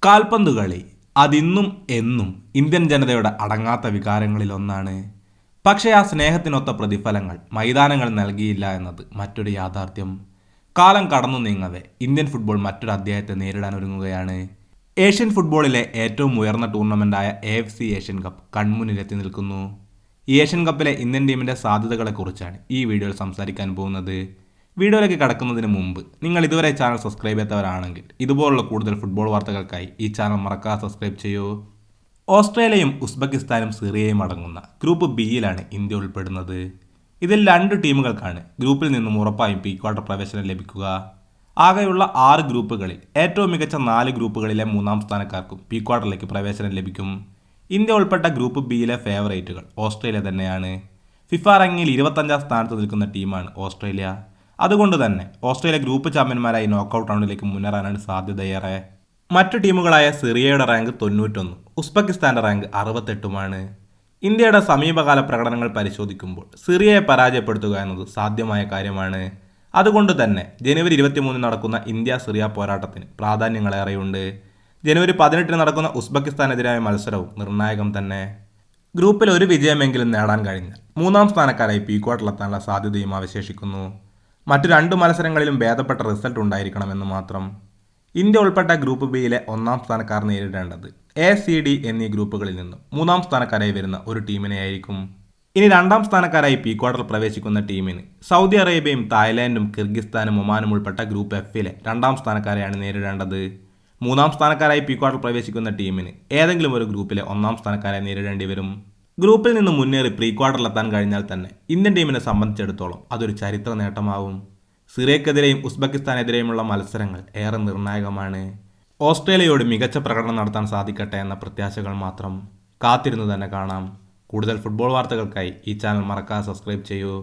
കാൽപന്ത് കളി അതിന്നും എന്നും ഇന്ത്യൻ ജനതയുടെ അടങ്ങാത്ത വികാരങ്ങളിലൊന്നാണ്. പക്ഷേ ആ സ്നേഹത്തിനൊത്ത പ്രതിഫലങ്ങൾ മൈതാനങ്ങൾ നൽകിയില്ല എന്നത് മറ്റൊരു യാഥാർത്ഥ്യം. കാലം കടന്നു നീങ്ങവേ ഇന്ത്യൻ ഫുട്ബോൾ മറ്റൊരു അധ്യായത്തെ നേരിടാൻ ഒരുങ്ങുകയാണ്. ഏഷ്യൻ ഫുട്ബോളിലെ ഏറ്റവും ഉയർന്ന ടൂർണമെൻ്റായ AFC ഏഷ്യൻ കപ്പ് കൺമുന്നിലെത്തി നിൽക്കുന്നു. ഈ ഏഷ്യൻ കപ്പിലെ ഇന്ത്യൻ ടീമിൻ്റെ സാധ്യതകളെക്കുറിച്ചാണ് ഈ വീഡിയോയിൽ സംസാരിക്കാൻ പോകുന്നത്. വീഡിയോയിലേക്ക് കടക്കുന്നതിന് മുമ്പ് നിങ്ങൾ ഇതുവരെ ചാനൽ സബ്സ്ക്രൈബ് ചെയ്യാത്തവരാണെങ്കിൽ ഇതുപോലുള്ള കൂടുതൽ ഫുട്ബോൾ വാർത്തകൾക്കായി ഈ ചാനൽ മറക്കാതെ സബ്സ്ക്രൈബ് ചെയ്യൂ. ഓസ്ട്രേലിയയും ഉസ്ബെക്കിസ്ഥാനും സിറിയയും അടങ്ങുന്ന ഗ്രൂപ്പ് ബിയിലാണ് ഇന്ത്യ ഉൾപ്പെടുന്നത്. ഇതിൽ 2 ടീമുകൾക്കാണ് ഗ്രൂപ്പിൽ നിന്നും ഉറപ്പായും പ്രീ ക്വാർട്ടർ പ്രവേശനം ലഭിക്കുക. ആകെയുള്ള 6 ഗ്രൂപ്പുകളിൽ ഏറ്റവും മികച്ച 4 ഗ്രൂപ്പുകളിലെ 3-ാം സ്ഥാനക്കാർക്കും പ്രീ ക്വാർട്ടറിലേക്ക് പ്രവേശനം ലഭിക്കും. ഇന്ത്യ ഉൾപ്പെട്ട ഗ്രൂപ്പ് ബിയിലെ ഫേവറേറ്റുകൾ ഓസ്ട്രേലിയ തന്നെയാണ്. ഫിഫ റാങ്കിങ്ങിൽ 25-ാം സ്ഥാനത്ത് നിൽക്കുന്ന ടീമാണ് ഓസ്ട്രേലിയ. അതുകൊണ്ട് തന്നെ ഓസ്ട്രേലിയ ഗ്രൂപ്പ് ചാമ്പ്യന്മാരായി നോക്കൌട്ട് റൗണ്ടിലേക്ക് മുന്നേറാനാണ് സാധ്യതയേറെ. മറ്റു ടീമുകളായ സിറിയയുടെ റാങ്ക് 91, ഉസ്ബെക്കിസ്ഥാന്റെ റാങ്ക് 68-മാണ്. ഇന്ത്യയുടെ സമീപകാല പ്രകടനങ്ങൾ പരിശോധിക്കുമ്പോൾ സിറിയയെ പരാജയപ്പെടുത്തുക എന്നത് സാധ്യമായ കാര്യമാണ്. അതുകൊണ്ട് തന്നെ ജനുവരി 23 നടക്കുന്ന ഇന്ത്യ സിറിയ പോരാട്ടത്തിന് പ്രാധാന്യങ്ങളേറെയുണ്ട്. ജനുവരി 18 നടക്കുന്ന ഉസ്ബെക്കിസ്ഥാനെതിരായ മത്സരവും നിർണായകം തന്നെ. ഗ്രൂപ്പിൽ ഒരു വിജയമെങ്കിലും നേടാൻ കഴിഞ്ഞാൽ 3-ാം സ്ഥാനക്കാരായി പ്രീ ക്വാർട്ടറിലെത്താനുള്ള സാധ്യതയും അവശേഷിക്കുന്നു. മറ്റു 2 മത്സരങ്ങളിലും ഭേദപ്പെട്ട റിസൾട്ട് ഉണ്ടായിരിക്കണമെന്ന് മാത്രം. ഇന്ത്യ ഉൾപ്പെട്ട ഗ്രൂപ്പ് ബിയിലെ 1-ാം സ്ഥാനക്കാർ നേരിടേണ്ടത് ACD എന്നീ ഗ്രൂപ്പുകളിൽ നിന്നും 3-ാം സ്ഥാനക്കാരായി വരുന്ന ഒരു ടീമിനെയായിരിക്കും. ഇനി 2-ാം സ്ഥാനക്കാരായി പ്രീ ക്വാർട്ടർ പ്രവേശിക്കുന്ന ടീമിന് സൗദി അറേബ്യയും തായ്ലാൻഡും കിർഗിസ്ഥാനും ഒമാനും ഉൾപ്പെട്ട ഗ്രൂപ്പ് Fലെ 2-ാം സ്ഥാനക്കാരെയാണ് നേരിടേണ്ടത്. 3-ാം സ്ഥാനക്കാരായി പ്രീ ക്വാർട്ടർ പ്രവേശിക്കുന്ന ടീമിന് ഏതെങ്കിലും ഒരു ഗ്രൂപ്പിലെ 1-ാം സ്ഥാനക്കാരെ നേരിടേണ്ടി വരും. ഗ്രൂപ്പിൽ നിന്ന് മുന്നേറി പ്രീ ക്വാർട്ടറിലെത്താൻ കഴിഞ്ഞാൽ തന്നെ ഇന്ത്യൻ ടീമിനെ സംബന്ധിച്ചിടത്തോളം അതൊരു ചരിത്ര നേട്ടമാവും. സിറിയക്കെതിരെയും ഉസ്ബെക്കിസ്ഥാനെതിരെയുമുള്ള മത്സരങ്ങൾ ഏറെ നിർണായകമാണ്. ഓസ്ട്രേലിയയോട് മികച്ച പ്രകടനം നടത്താൻ സാധിക്കട്ടെ എന്ന പ്രത്യാശകൾ മാത്രം. കാത്തിരുന്നു തന്നെ കാണാം. കൂടുതൽ ഫുട്ബോൾ വാർത്തകൾക്കായി ഈ ചാനൽ മറക്കാതെ സബ്സ്ക്രൈബ് ചെയ്യൂ.